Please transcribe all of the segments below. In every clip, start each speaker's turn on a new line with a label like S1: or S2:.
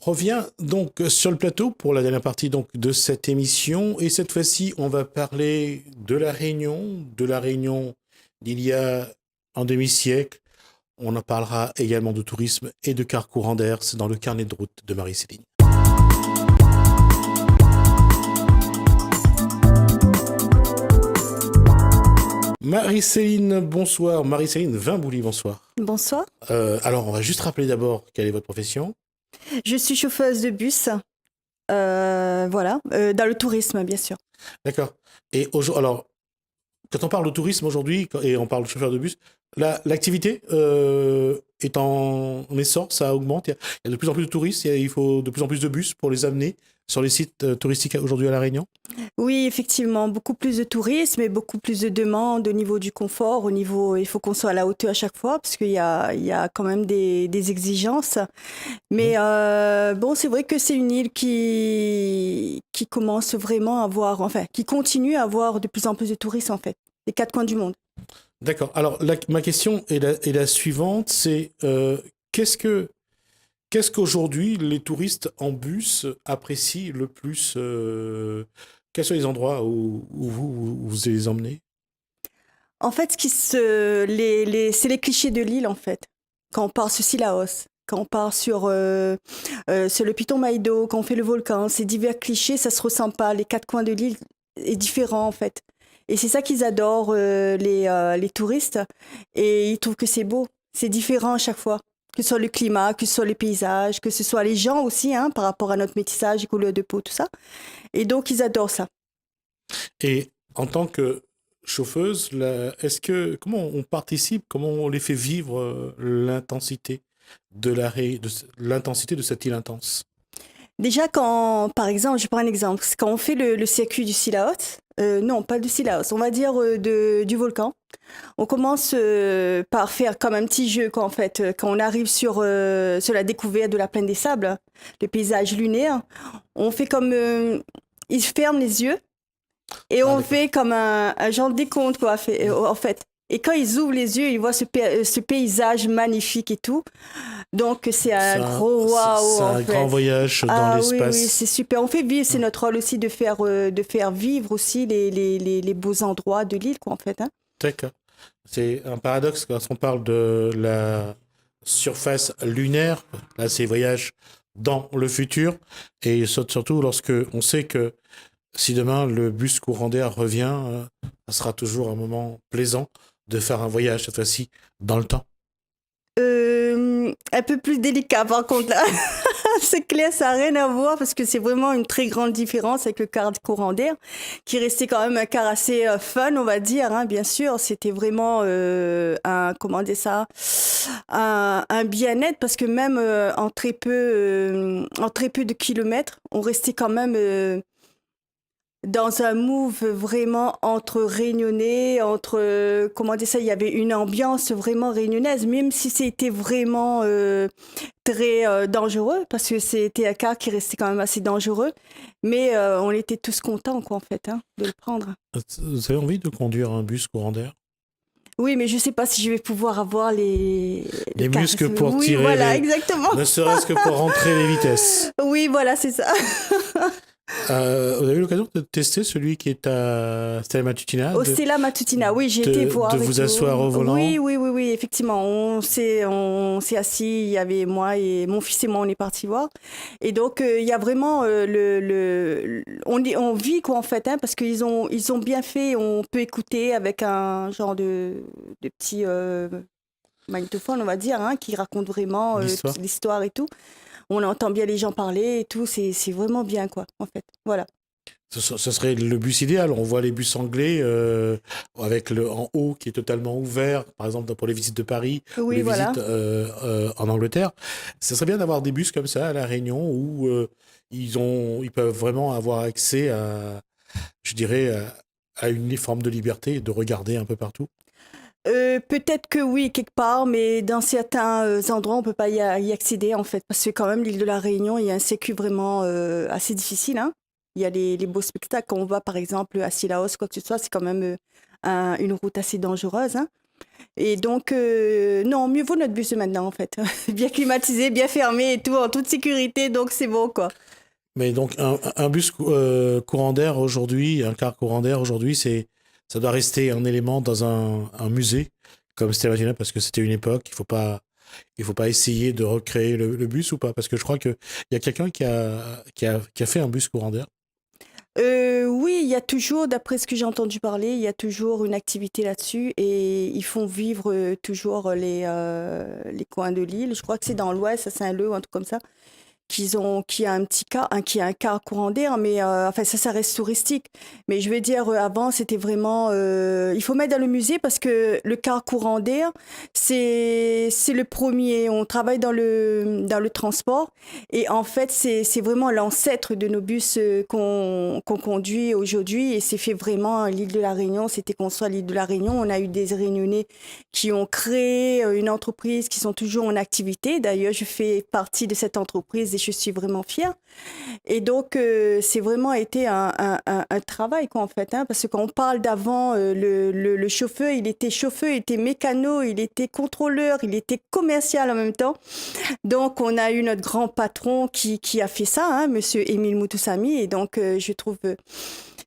S1: revient donc sur le plateau pour la dernière partie donc de cette émission et cette fois-ci on va parler de la Réunion d'il y a un demi-siècle. On en parlera également de tourisme et de car courant d'air. C'est dans le carnet de route de Marie-Céline. Marie-Céline, bonsoir. Marie-Céline Vimbouli, bonsoir.
S2: Bonsoir.
S1: Alors, on va juste rappeler d'abord quelle est votre profession.
S2: Je suis chauffeuse de bus, dans le tourisme, bien sûr.
S1: D'accord. Et alors, quand on parle de tourisme aujourd'hui et on parle de chauffeur de bus, l'activité est en essor, ça augmente. Il y a de plus en plus de touristes, il faut de plus en plus de bus pour les amener sur les sites touristiques aujourd'hui à La Réunion.
S2: Oui, effectivement, beaucoup plus de tourisme et beaucoup plus de demandes au niveau du confort, il faut qu'on soit à la hauteur à chaque fois parce qu'il y a quand même des exigences. Mais c'est vrai que c'est une île qui commence vraiment à avoir, enfin, qui continue à avoir de plus en plus de touristes en fait, des quatre coins du monde.
S1: D'accord. Alors, ma question est la suivante, c'est qu'est-ce qu'aujourd'hui les touristes en bus apprécient le plus quels sont les endroits où vous les emmenez?
S2: En fait, c'est les clichés de l'île, en fait. Quand on part sur Sillaos, quand on part sur le Piton Maïdo, quand on fait le volcan, ces divers clichés, ça se ressent pas. Les quatre coins de l'île est différent, en fait. Et c'est ça qu'ils adorent, les touristes. Et ils trouvent que c'est beau. C'est différent à chaque fois. Que ce soit le climat, que ce soit les paysages, que ce soit les gens aussi, hein, par rapport à notre métissage, les couleurs de peau, tout ça. Et donc, ils adorent ça.
S1: Et en tant que chauffeuse, comment on participe, comment on les fait vivre l'intensité l'intensité de cette île intense?
S2: Déjà, par exemple, je prends un exemple, quand on fait le circuit du Sillaos, non, pas du Sillaos, on va dire du volcan, on commence par faire comme un petit jeu, quoi, en fait, quand on arrive sur la découverte de la plaine des sables, le paysage lunaire, on fait comme, ils ferment les yeux et on fait comme un genre de décompte, quoi, en fait. Et quand ils ouvrent les yeux, ils voient ce paysage magnifique et tout. Donc, c'est un gros waouh.
S1: C'est un grand voyage dans l'espace.
S2: Oui, c'est super. On fait vivre, c'est notre rôle aussi de faire vivre aussi les beaux endroits de l'île, quoi, en fait. Hein.
S1: D'accord. C'est un paradoxe quand on parle de la surface lunaire. Là, c'est voyage dans le futur. Et surtout lorsque on sait que si demain le bus courant d'air revient, ça sera toujours un moment plaisant de faire un voyage, cette fois-ci, dans le temps.
S2: Un peu plus délicat, par contre, là. C'est clair, ça n'a rien à voir parce que c'est vraiment une très grande différence avec le car courant d'air, qui restait quand même un car assez fun, on va dire, hein, bien sûr. C'était vraiment comment dire ça, un bien-être parce que même en très peu de kilomètres, on restait quand même dans un move vraiment entre réunionnais, comment dire ça, il y avait une ambiance vraiment réunionnaise, même si c'était vraiment très dangereux, parce que c'était un cas qui restait quand même assez dangereux, mais on était tous contents, quoi, en fait, hein, de le prendre.
S1: Vous avez envie de conduire un bus courant d'air?
S2: Oui, mais je sais pas si je vais pouvoir avoir les
S1: muscles pour
S2: oui,
S1: tirer
S2: voilà, exactement.
S1: Ne serait-ce que pour rentrer les vitesses.
S2: Oui, voilà, c'est ça.
S1: Vous avez eu l'occasion de tester celui qui est à Stella Matutina?
S2: Au Stella Matutina, oui, j'ai été voir.
S1: De vous asseoir au volant?
S2: Oui, effectivement. On s'est assis, il y avait moi et mon fils et moi, on est partis voir. Et donc, il y a vraiment on vit, quoi, en fait, hein, parce qu'ils ont bien fait. On peut écouter avec un genre de petit magnétophone, on va dire, hein, qui raconte vraiment l'histoire et tout. On entend bien les gens parler et tout, c'est vraiment bien, quoi, en fait. Voilà.
S1: Ce serait le bus idéal. On voit les bus anglais avec le en haut qui est totalement ouvert, par exemple pour les visites de Paris ou les visites en Angleterre. Ce serait bien d'avoir des bus comme ça à La Réunion où ils peuvent vraiment avoir accès à, je dirais, à une forme de liberté et de regarder un peu partout.
S2: Peut-être que oui, quelque part, mais dans certains endroits, on peut pas y accéder, en fait, parce que quand même, l'île de la Réunion, il y a un sécu vraiment assez difficile, hein. Il y a les beaux spectacles. Quand on va, par exemple, à Sillaos, quoi que ce soit, c'est quand même une route assez dangereuse, hein. Et donc, non, mieux vaut notre bus de maintenant, en fait. Bien climatisé, bien fermé et tout, en toute sécurité, donc c'est bon, quoi.
S1: Mais donc, un bus courant d'air aujourd'hui, un car courant d'air aujourd'hui, ça doit rester un élément dans un musée, comme c'était imaginé, parce que c'était une époque, il faut pas essayer de recréer le bus ou pas, parce que je crois qu'il y a quelqu'un qui a fait un bus courant d'air.
S2: Oui, il y a toujours, d'après ce que j'ai entendu parler, il y a toujours une activité là-dessus et ils font vivre toujours les coins de l'île. Je crois que c'est dans l'ouest, à Saint-Leu ou un truc comme ça. Qui a un petit car, qui a un car courant d'air, mais enfin ça reste touristique. Mais je veux dire, avant c'était vraiment, il faut mettre dans le musée parce que le car courant d'air, c'est le premier. On travaille dans le transport et en fait c'est vraiment l'ancêtre de nos bus qu'on conduit aujourd'hui et c'est fait vraiment à l'île de la Réunion. C'était construit à l'île de la Réunion. On a eu des Réunionnais qui ont créé une entreprise qui sont toujours en activité. D'ailleurs, je fais partie de cette entreprise et je suis vraiment fière. Et donc, c'est vraiment été un travail, quoi, en fait, hein, parce que quand on parle d'avant, le chauffeur, il était mécano, il était contrôleur, il était commercial en même temps. Donc, on a eu notre grand patron qui a fait ça, hein, Monsieur Émile Moutoussamy. Et donc, je trouve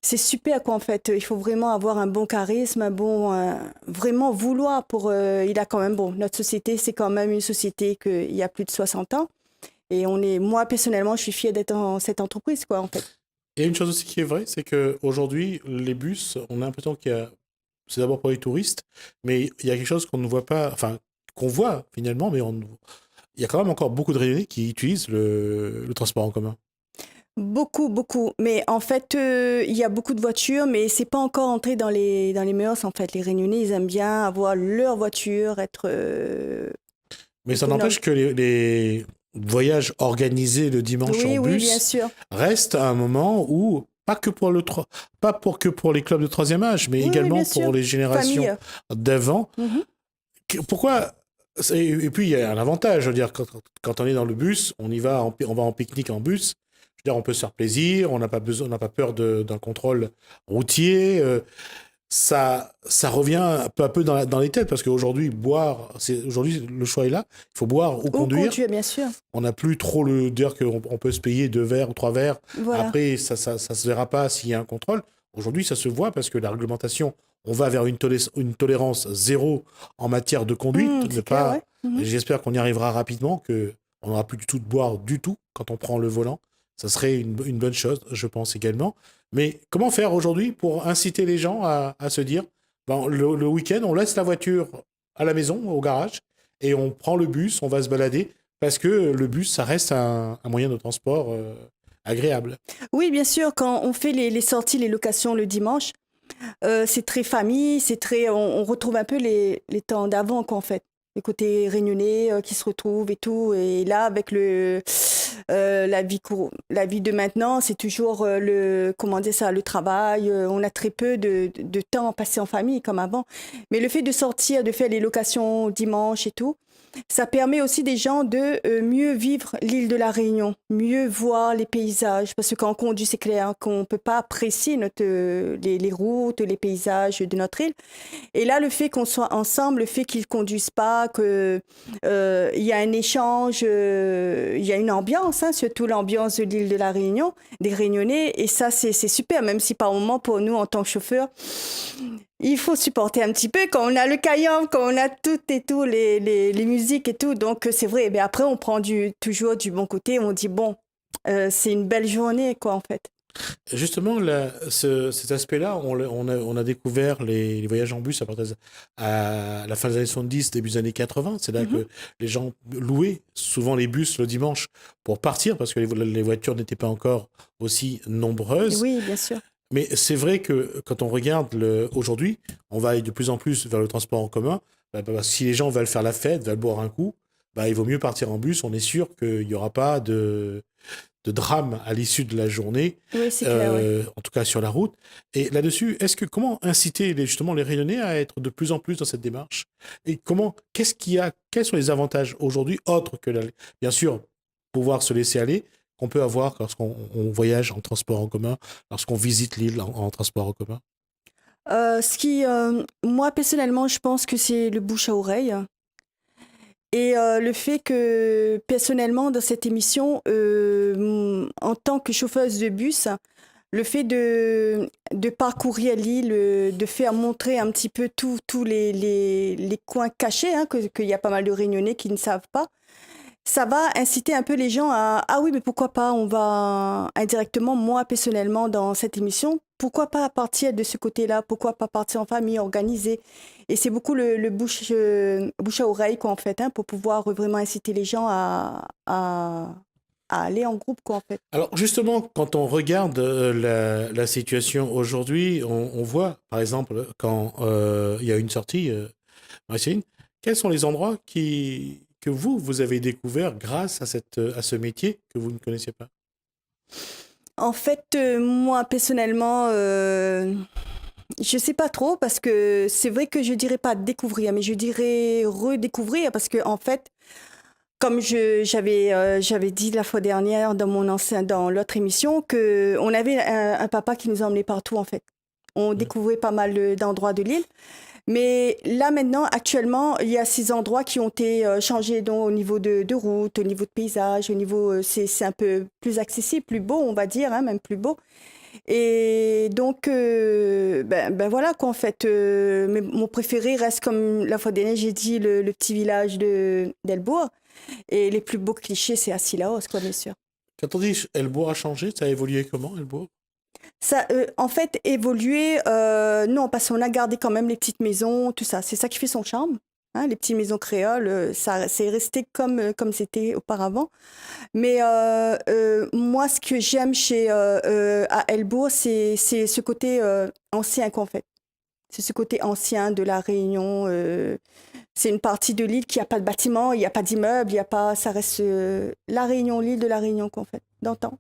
S2: c'est super, quoi, en fait. Il faut vraiment avoir un bon charisme, vraiment vouloir pour. Il a quand même, bon, notre société, c'est quand même une société qu'il y a plus de 60 ans. Et moi, personnellement, je suis fière d'être dans cette entreprise, quoi, en fait.
S1: Et une chose aussi qui est vraie, c'est qu'aujourd'hui, les bus, on a l'impression c'est d'abord pour les touristes, mais il y a quelque chose qu'on ne voit pas, enfin, qu'on voit finalement, mais il y a quand même encore beaucoup de Réunionnais qui utilisent le transport en commun.
S2: Beaucoup, beaucoup. Mais en fait, il y a beaucoup de voitures, mais c'est pas encore entré dans les mœurs, en fait. Les Réunionnais, ils aiment bien avoir leur voiture, être
S1: Mais ça
S2: autonome.
S1: n'empêche que les voyages organisés le dimanche en
S2: Oui, oui, bien
S1: bus
S2: sûr.
S1: restent à un moment où, pas que pour les clubs de troisième âge, mais
S2: Oui, oui, bien
S1: également
S2: sûr.
S1: pour les générations
S2: Famille.
S1: d'avant.
S2: Mhm.
S1: Pourquoi? Et puis, il y a un avantage. Je veux dire, quand on est dans le bus, on va en pique-nique en bus. Je veux dire, on peut se faire plaisir, on n'a pas peur d'un contrôle routier. Ça revient peu à peu dans les têtes parce qu'aujourd'hui, aujourd'hui, le choix est là. Il faut boire ou
S2: Ou
S1: conduire.
S2: conduire, bien sûr.
S1: On n'a plus trop le dire qu'on peut se payer 2 verres ou 3 verres.
S2: Voilà.
S1: Après, ça se verra pas s'il y a un contrôle. Aujourd'hui, ça se voit parce que la réglementation, on va vers une tolérance zéro en matière de conduite. Ne
S2: C'est clair,
S1: pas,
S2: ouais. Mhm.
S1: j'espère qu'on y arrivera rapidement, qu'on n'aura plus du tout de boire du tout quand on prend le volant. Ça serait une bonne chose, je pense également. Mais comment faire aujourd'hui pour inciter les gens à se dire, ben, le week-end, on laisse la voiture à la maison, au garage, et on prend le bus, on va se balader, parce que le bus, ça reste un moyen de transport agréable.
S2: Oui, bien sûr, quand on fait les sorties, les locations le dimanche, c'est très famille, on retrouve un peu les temps d'avant, quoi, en fait. Les côtés réunionnais qui se retrouvent et tout. Et là, avec la vie de maintenant, c'est toujours comment dire ça, le travail. On a très peu de temps passé en famille comme avant. Mais le fait de sortir, de faire les locations dimanche et tout, ça permet aussi des gens de mieux vivre l'île de la Réunion, mieux voir les paysages. Parce que quand on conduit, c'est clair qu'on ne peut pas apprécier les routes, les paysages de notre île. Et là, le fait qu'on soit ensemble, le fait qu'ils ne conduisent pas, qu'il y a un échange, il y a une ambiance, hein, surtout l'ambiance de l'île de la Réunion, des Réunionnais. Et ça, c'est super, même si par moment, pour nous, en tant que chauffeurs, il faut supporter un petit peu quand on a le caillant, quand on a tout et tout, les musiques et tout. Donc, c'est vrai. Mais après, on prend toujours du bon côté. On dit, bon, c'est une belle journée, quoi, en fait.
S1: Justement, cet aspect-là, on a découvert les voyages en bus à la fin des années 70, début des années 80. C'est là
S2: Mhm.
S1: que les gens louaient souvent les bus le dimanche pour partir parce que les voitures n'étaient pas encore aussi nombreuses.
S2: Oui, bien sûr.
S1: Mais c'est vrai que quand on regarde aujourd'hui, on va aller de plus en plus vers le transport en commun. Si les gens veulent faire la fête, veulent boire un coup, il vaut mieux partir en bus. On est sûr qu'il n'y aura pas de drame à l'issue de la journée,
S2: Oui, c'est clair, oui.
S1: en tout cas sur la route. Et là-dessus, comment inciter justement les Réunionnais à être de plus en plus dans cette démarche? Et quels sont les avantages aujourd'hui, autres que, bien sûr, pouvoir se laisser aller, qu'on peut avoir lorsqu'on voyage en transport en commun, lorsqu'on visite l'île en transport en commun?
S2: Moi, personnellement, je pense que c'est le bouche à oreille. Et le fait que, personnellement, dans cette émission, en tant que chauffeuse de bus, le fait de parcourir l'île, de faire montrer un petit peu tous les coins cachés, hein, qu'il y a pas mal de Réunionnais qui ne savent pas, ça va inciter un peu les gens à ah oui, mais pourquoi pas, on va indirectement, moi personnellement, dans cette émission, pourquoi pas partir de ce côté-là, pourquoi pas partir en famille, organiser. Et c'est beaucoup le bouche à oreille, quoi, en fait, hein, pour pouvoir vraiment inciter les gens à aller en groupe, quoi, en fait.
S1: Alors justement, quand on regarde la situation aujourd'hui, on voit, par exemple, quand il y a une sortie, Marceline, quels sont les endroits que vous avez découverts grâce à ce métier que vous ne connaissiez pas?
S2: En fait, moi, personnellement, je sais pas trop parce que c'est vrai que je dirais pas découvrir, mais je dirais redécouvrir parce que en fait, comme j'avais dit la fois dernière dans l'autre émission que on avait un papa qui nous emmenait partout en fait. On
S1: Ouais.
S2: découvrait pas mal d'endroits de l'île. Mais là maintenant, actuellement, il y a ces endroits qui ont été changés donc, au niveau de route, au niveau de paysage, au niveau c'est un peu plus accessible, plus beau, on va dire, hein, même plus beau. Et donc, ben voilà quoi, en fait. Mais mon préféré reste, comme la fois dernière, j'ai dit, le petit village d'Elbourg. Et les plus beaux clichés, c'est à Sillaos, quoi, bien sûr.
S1: Quand on dit Elbourg a changé, ça a évolué comment, Elbourg?
S2: Ça, en fait, évoluer, non, parce qu'on a gardé quand même les petites maisons, tout ça. C'est ça qui fait son charme. Hein, les petites maisons créoles, ça, c'est resté comme c'était auparavant. Mais moi, ce que j'aime à Elbourg, c'est ce côté ancien qu'en fait. C'est ce côté ancien de la Réunion. C'est une partie de l'île qui n'a pas de bâtiment, il n'y a pas d'immeuble, il y a pas, ça reste la Réunion, l'île de la Réunion qu'en fait, d'antan.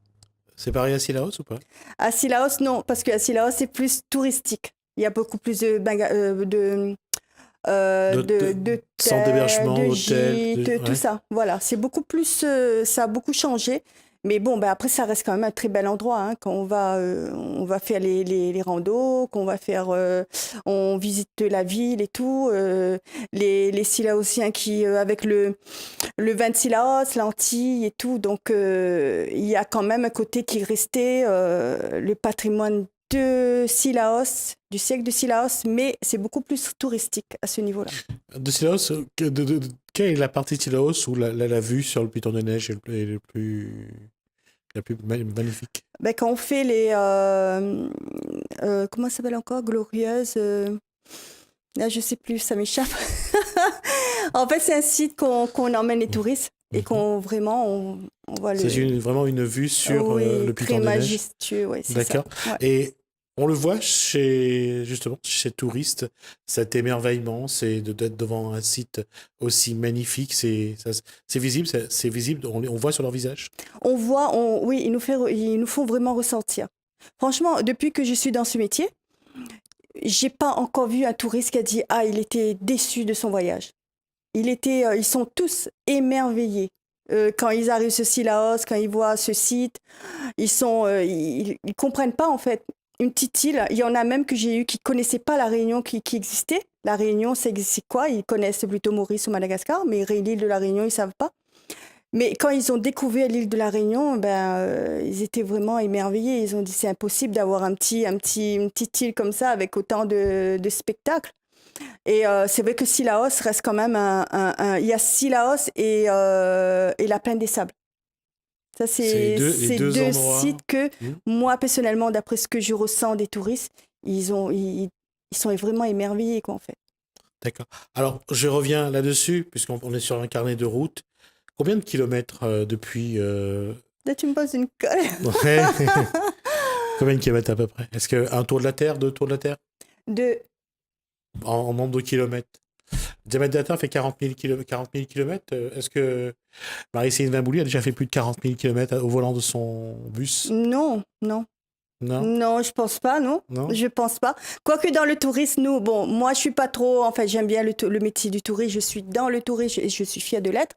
S1: C'est pareil à Sillaos ou pas?
S2: À Sillaos, non, parce qu'à Sillaos, c'est plus touristique. Il y a beaucoup plus de
S1: Centres
S2: tentes,
S1: d'hébergement,
S2: de
S1: hôtels,
S2: gîtes, tout
S1: ouais.
S2: ça. Voilà, c'est beaucoup plus, ça a beaucoup changé. Mais bon, ben après, ça reste quand même un très bel endroit. Hein, quand on va faire les randos, on visite la ville et tout. Les Sillaosiens qui, avec le vin de Sillaos, l'Antille et tout. Donc, il y a quand même un côté qui est resté, le patrimoine de Sillaos, du siècle de Sillaos, mais c'est beaucoup plus touristique à ce niveau-là.
S1: De Sillaos, quelle est la partie de Sillaos où la vue sur le piton de neige est la plus magnifique?
S2: Ben, quand on fait comment ça s'appelle encore? Glorieuse. Là, je sais plus, ça m'échappe. En fait, c'est un site qu'on emmène les touristes et qu'on vraiment, on voit
S1: C'est vraiment une vue sur
S2: oui,
S1: le piton
S2: très
S1: de neige.
S2: majestueux, oui, c'est ça.
S1: D'accord.
S2: Ouais.
S1: Et on le voit chez touristes, cet émerveillement, c'est d'être devant un site aussi magnifique, c'est visible, c'est visible, on voit sur leur visage.
S2: On voit, oui, ils nous font vraiment ressentir. Franchement, depuis que je suis dans ce métier, j'ai pas encore vu un touriste qui a dit ah, il était déçu de son voyage. Ils sont tous émerveillés. Quand ils arrivent sur Sillaos, quand ils voient ce site, ils comprennent pas en fait. Une petite île, il y en a même que j'ai eu qui connaissaient pas la Réunion qui existait. La Réunion, c'est quoi? Ils connaissent plutôt Maurice ou Madagascar, mais l'île de la Réunion, ils savent pas. Mais quand ils ont découvert l'île de la Réunion, ils étaient vraiment émerveillés. Ils ont dit c'est impossible d'avoir une petite île comme ça avec autant de spectacles. Et c'est vrai que Sillaos reste quand même il y a Sillaos et la Plaine des Sables. Ça, c'est
S1: les deux
S2: deux
S1: endroits.
S2: sites que moi, personnellement, d'après ce que je ressens des touristes, ils sont vraiment émerveillés, quoi, en fait.
S1: D'accord. Alors, je reviens là-dessus, puisqu'on est sur un carnet de route. Combien de kilomètres depuis
S2: Là, tu me poses une colle.
S1: Ouais. Combien de kilomètres à peu près? Est-ce qu'un tour de la Terre, deux tours de la Terre? En nombre de kilomètres. Le diamètre de la Terre fait 40 000 kilomètres. Est-ce que Marie-Céline Vimbouli a déjà fait plus de 40 000 kilomètres au volant de son bus?
S2: Non. Non, je pense pas, non. Je pense pas. Quoique dans le tourisme, moi je suis pas trop, enfin j'aime bien le métier du tourisme, je suis dans le tourisme et je suis fière de l'être.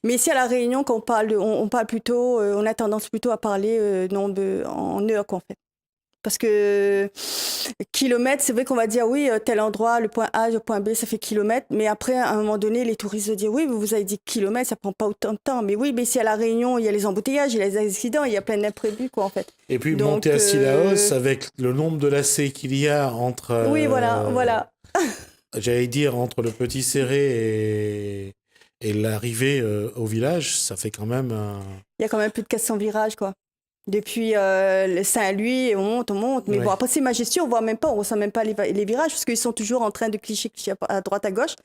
S2: Mais ici à La Réunion, quand on parle plutôt, on a tendance plutôt à parler en heures, en fait. Parce que kilomètres, c'est vrai qu'on va dire oui, tel endroit, le point A, le point B, ça fait kilomètres. Mais après, à un moment donné, les touristes vont dire oui, vous avez dit kilomètres, ça prend pas autant de temps. Mais oui, mais si à La Réunion, il y a les embouteillages, il y a les accidents, il y a plein d'imprévus, quoi, en fait.
S1: Et puis monter à Cilaos avec le nombre de lacets qu'il y a entre.
S2: Oui, voilà.
S1: J'allais dire entre le Petit Céré et l'arrivée au village, ça fait quand même.
S2: Il y a quand même plus de 400 virages, quoi. Depuis le Saint-Louis, on monte. Mais bon, après, c'est majestueux, on voit même pas, on ressent même pas les virages, parce qu'ils sont toujours en train de clicher à droite, à gauche.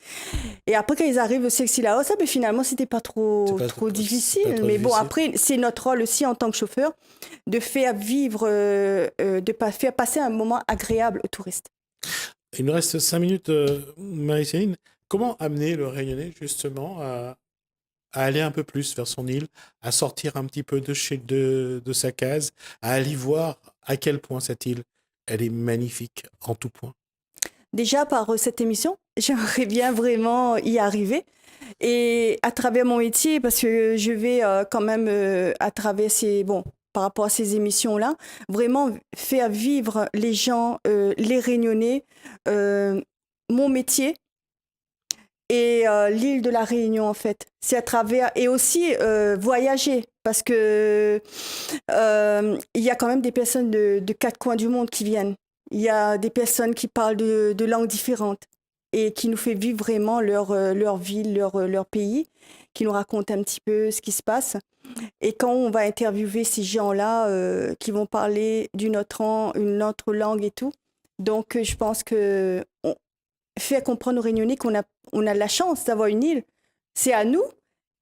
S2: Et après, quand ils arrivent au Cilaos, mais finalement, c'était pas trop difficile. Mais bon, après, c'est notre rôle aussi en tant que chauffeur de faire vivre, de faire passer un moment agréable aux touristes.
S1: Il nous reste 5 minutes, Marie-Céline. Comment amener le Réunionnais, justement, à aller un peu plus vers son île, à sortir un petit peu de sa case, à aller voir à quel point cette île, elle est magnifique en tout point.
S2: Déjà, par cette émission, j'aimerais bien vraiment y arriver. Et à travers mon métier, parce que je vais quand même à travers par rapport à ces émissions-là, vraiment faire vivre les gens, les Réunionnais, mon métier et l'île de la Réunion, en fait. C'est à travers... Et aussi voyager, parce que il y a quand même des personnes de 4 coins du monde qui viennent. Il y a des personnes qui parlent de langues différentes et qui nous fait vivre vraiment leur ville, leur pays, qui nous racontent un petit peu ce qui se passe. Et quand on va interviewer ces gens-là qui vont parler une autre langue et tout, donc je pense que faire comprendre aux Réunionnais qu'on a la chance d'avoir une île, c'est à nous.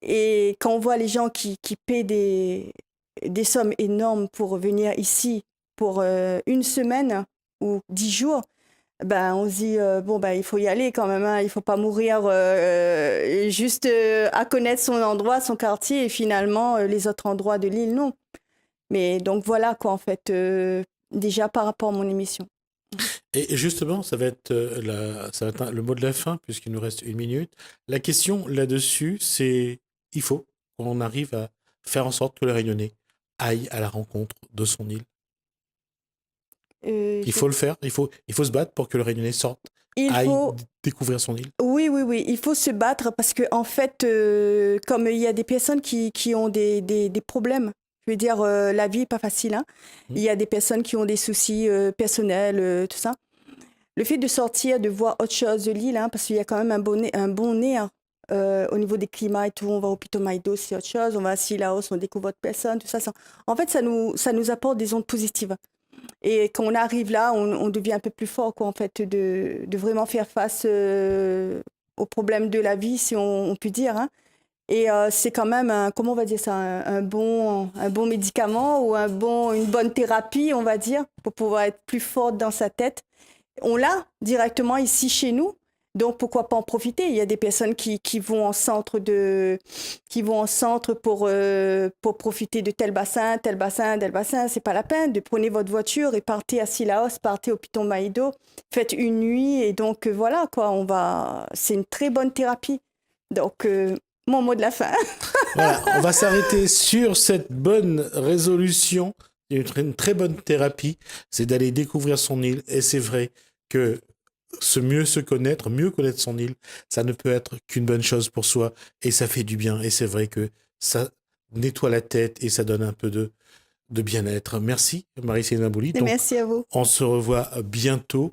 S2: Et quand on voit les gens qui paient des sommes énormes pour venir ici pour une semaine ou 10 jours, ben on se dit il faut y aller quand même, hein. Il faut pas mourir juste à connaître son endroit, son quartier et finalement les autres endroits de l'île, non. Mais donc voilà quoi en fait, déjà par rapport à mon émission.
S1: Et justement, ça va être le mot de la fin puisqu'il nous reste 1 minute. La question là-dessus, c'est il faut qu'on arrive à faire en sorte que le Réunionnais aille à la rencontre de son île. Il faut le faire, il faut se battre pour que le Réunionnais sorte, aille découvrir son île.
S2: Oui, il faut se battre parce que en fait, comme il y a des personnes qui ont des problèmes, je veux dire, la vie n'est pas facile, hein. Il y a des personnes qui ont des soucis personnels, tout ça. Le fait de sortir, de voir autre chose de l'île, hein, parce qu'il y a quand même un bon air au niveau des climats et tout. On va au Putumayo, c'est autre chose. On va à Cilaos, on découvre autre personne, tout ça. En fait, ça nous apporte des ondes positives. Et quand on arrive là, on devient un peu plus fort, quoi, en fait, de vraiment faire face aux problèmes de la vie, si on peut dire, hein. Et c'est quand même, comment on va dire ça, un bon médicament ou une bonne thérapie, on va dire, pour pouvoir être plus forte dans sa tête. On l'a directement ici chez nous. Donc, pourquoi pas en profiter? Il y a des personnes qui vont en centre pour profiter de tel bassin, tel bassin. C'est pas la peine. Prenez votre voiture et partez à Cilaos, partez au Putumayo, faites une nuit et donc voilà quoi. C'est une très bonne thérapie. Donc, mon mot de la fin.
S1: Voilà, on va s'arrêter sur cette bonne résolution. Une très bonne thérapie, c'est d'aller découvrir son île. Et c'est vrai que mieux connaître son île, ça ne peut être qu'une bonne chose pour soi et ça fait du bien. Et c'est vrai que ça nettoie la tête et ça donne un peu de bien-être. Merci Marie-Céline Abouli.
S2: Merci à vous.
S1: On se revoit bientôt